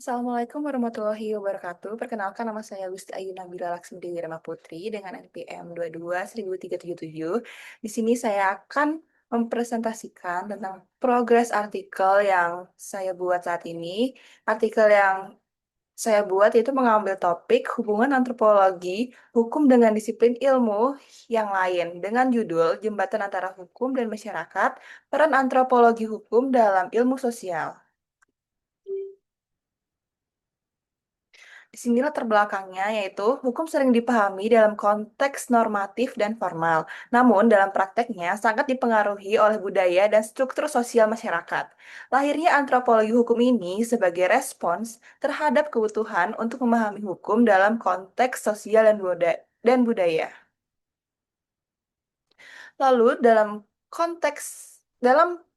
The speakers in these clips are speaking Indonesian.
Assalamualaikum warahmatullahi wabarakatuh. Perkenalkan nama saya Gusti Ayu Nabila Laksmi Dewi Rama Putri dengan NPM 22 1377. Di sini saya akan mempresentasikan tentang progres artikel yang saya buat saat ini. Artikel yang saya buat itu mengambil topik hubungan antropologi hukum dengan disiplin ilmu yang lain dengan judul Jembatan Antara Hukum dan Masyarakat, Peran Antropologi Hukum dalam Ilmu Sosial. Disinilah terbelakangnya, yaitu hukum sering dipahami dalam konteks normatif dan formal, namun dalam prakteknya sangat dipengaruhi oleh budaya dan struktur sosial masyarakat. Lahirnya antropologi hukum ini sebagai respons terhadap kebutuhan untuk memahami hukum dalam konteks sosial dan budaya. Lalu dalam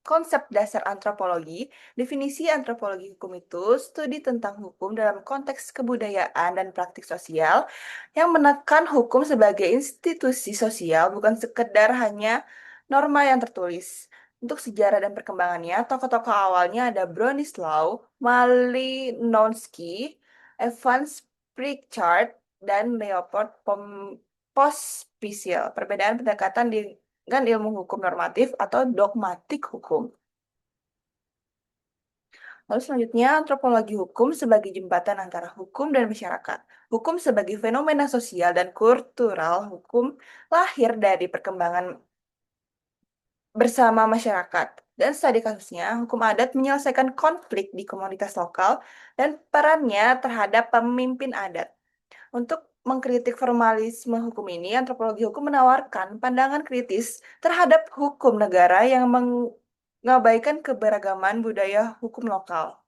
konsep dasar antropologi, definisi antropologi hukum itu studi tentang hukum dalam konteks kebudayaan dan praktik sosial yang menekan hukum sebagai institusi sosial bukan sekedar hanya norma yang tertulis. Untuk sejarah dan perkembangannya, tokoh-tokoh awalnya ada Bronislaw Malinowski, Evans Pritchard, dan Leopold Pospisil. Perbedaan pendekatan dengan ilmu hukum normatif atau dogmatik hukum. Lalu selanjutnya, antropologi hukum sebagai jembatan antara hukum dan masyarakat. Hukum sebagai fenomena sosial dan kultural hukum lahir dari perkembangan bersama masyarakat. Dan studi kasusnya, hukum adat menyelesaikan konflik di komunitas lokal dan perannya terhadap pemimpin adat. Untuk mengkritik formalisme hukum ini, antropologi hukum menawarkan pandangan kritis terhadap hukum negara yang mengabaikan keberagaman budaya hukum lokal.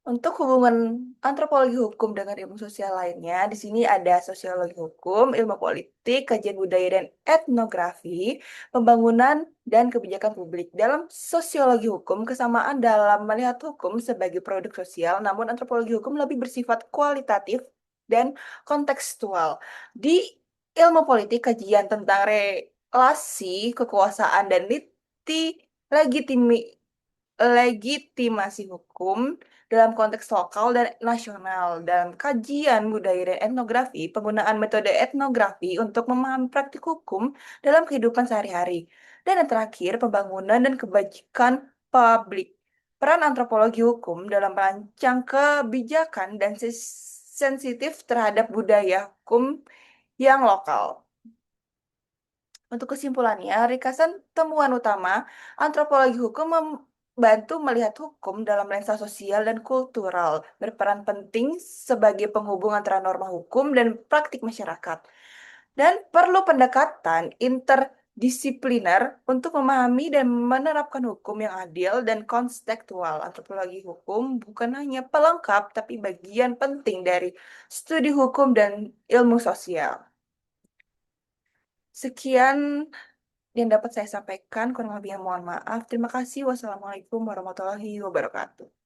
Untuk hubungan antropologi hukum dengan ilmu sosial lainnya, di sini ada sosiologi hukum, ilmu politik, kajian budaya dan etnografi, pembangunan dan kebijakan publik. Dalam sosiologi hukum, kesamaan dalam melihat hukum sebagai produk sosial, namun antropologi hukum lebih bersifat kualitatif dan kontekstual. Di ilmu politik, kajian tentang relasi, kekuasaan, dan legitimi legitimasi hukum dalam konteks lokal dan nasional. Dalam kajian budaya dan etnografi, penggunaan metode etnografi untuk memahami praktik hukum dalam kehidupan sehari-hari. Dan yang terakhir, pembangunan dan kebajikan publik. Peran antropologi hukum dalam merancang kebijakan dan sensitif terhadap budaya hukum yang lokal. Untuk kesimpulannya, ringkasan temuan utama antropologi hukum membantu melihat hukum dalam lensa sosial dan kultural, berperan penting sebagai penghubung antara norma hukum dan praktik masyarakat. Dan perlu pendekatan interdisipliner untuk memahami dan menerapkan hukum yang adil dan kontekstual. Antropologi hukum bukan hanya pelengkap, tapi bagian penting dari studi hukum dan ilmu sosial. Sekian yang dapat saya sampaikan, kurang lebihnya mohon maaf. Terima kasih. Wassalamualaikum warahmatullahi wabarakatuh.